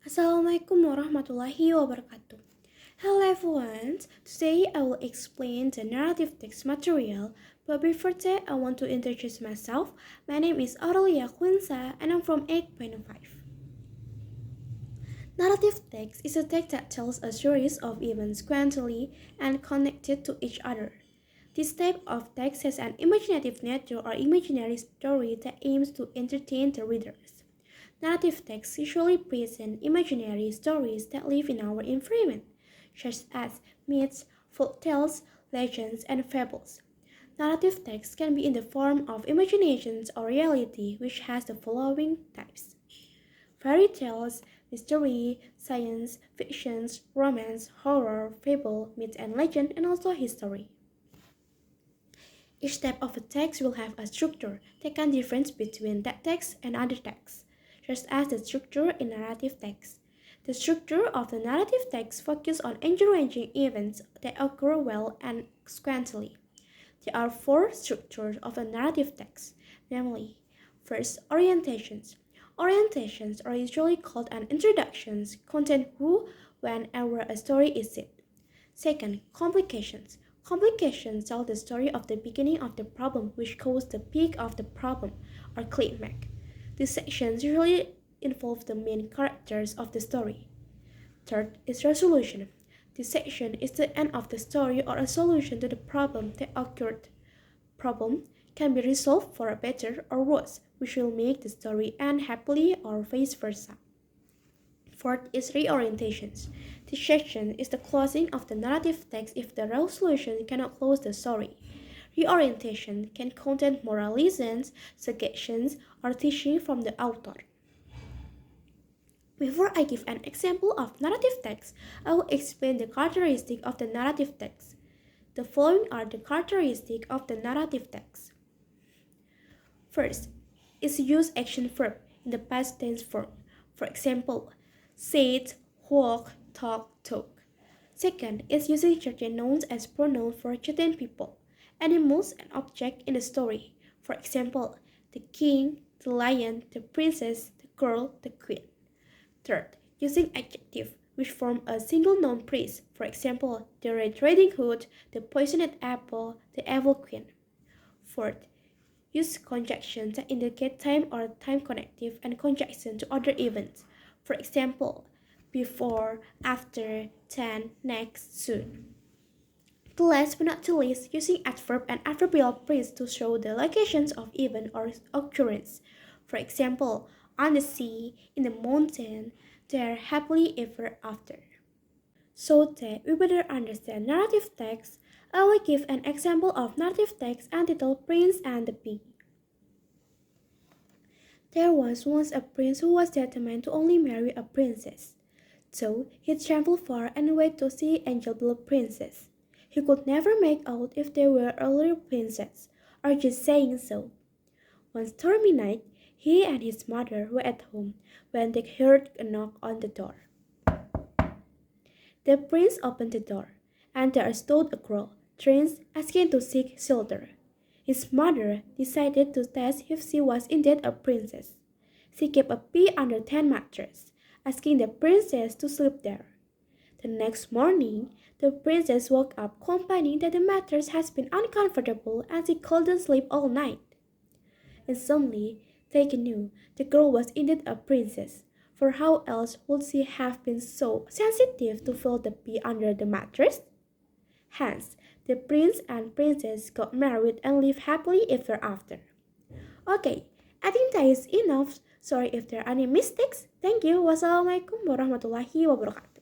Assalamualaikum warahmatullahi wabarakatuh. Hello everyone, today I will explain the narrative text material, but before that I want to introduce myself. My name is Aurelia Quinsha and I'm from 8.5. Narrative text is a text that tells a series of events sequentially and connected to each other. This type of text has an imaginative nature or imaginary story that aims to entertain the readers. Narrative texts usually present imaginary stories that live in our environment, such as myths, folk tales, legends, and fables. Narrative text can be in the form of imaginations or reality, which has the following types: fairy tales, mystery, science, fictions, romance, horror, fable, myth and legend, and also history. Each type of a text will have a structure that can differ between that text and other texts, just as the structure in narrative text. The structure of the narrative text focuses on encouraging events that occur well and sequentially. There are four structures of a narrative text, namely, first, orientations. Orientations are usually called an introductions, contain who, when, and where a story is set. Second, complications. Complications tell the story of the beginning of the problem, which caused the peak of the problem, or climax. These sections usually involve the main characters of the story. Third is resolution. This section is the end of the story or a solution to the problem that occurred. Problem can be resolved for a better or worse, which will make the story end happily or vice versa. Fourth is reorientations. This section is the closing of the narrative text if the resolution cannot close the story. Reorientation can contain moral lessons, suggestions, or teaching from the author. Before I give an example of narrative text, I will explain the characteristics of the narrative text. The following are the characteristics of the narrative text. First, is use action verb in the past tense form. For example, said, walk, talk. Second is using certain nouns as pronouns for certain people, animals, and objects in the story. For example, the king, the lion, the princess, the girl, the queen. Third, using adjective which form a single noun phrase. For example, the Red Riding Hood, the poisoned apple, the evil queen. Fourth, use conjunctions that indicate time or time connective and conjunction to other events. For example, before, after, then, next, soon. The last but not the least, using adverb and adverbial phrase to show the locations of event or occurrence. For example, on the sea, in the mountain, there happily ever after. So that we better understand narrative text, I will give an example of narrative text entitled Prince and the Pea. There was once a prince who was determined to only marry a princess. So he traveled far and went to see angel blue princess. He could never make out if they were a real princess or just saying so. One stormy night, he and his mother were at home when they heard a knock on the door. The prince opened the door, and there stood a girl, dressed, asking to seek shelter. His mother decided to test if she was indeed a princess. She kept a pea under 10 mattress, asking the princess to sleep there. The next morning, the princess woke up complaining that the mattress has been uncomfortable and she couldn't sleep all night. And suddenly, they knew the girl was indeed a princess, for how else would she have been so sensitive to feel the pea under the mattress? Hence, the prince and princess got married and lived happily ever after. Okay, I think that is enough. Sorry if there are any mistakes. Thank you. Wassalamualaikum warahmatullahi wabarakatuh.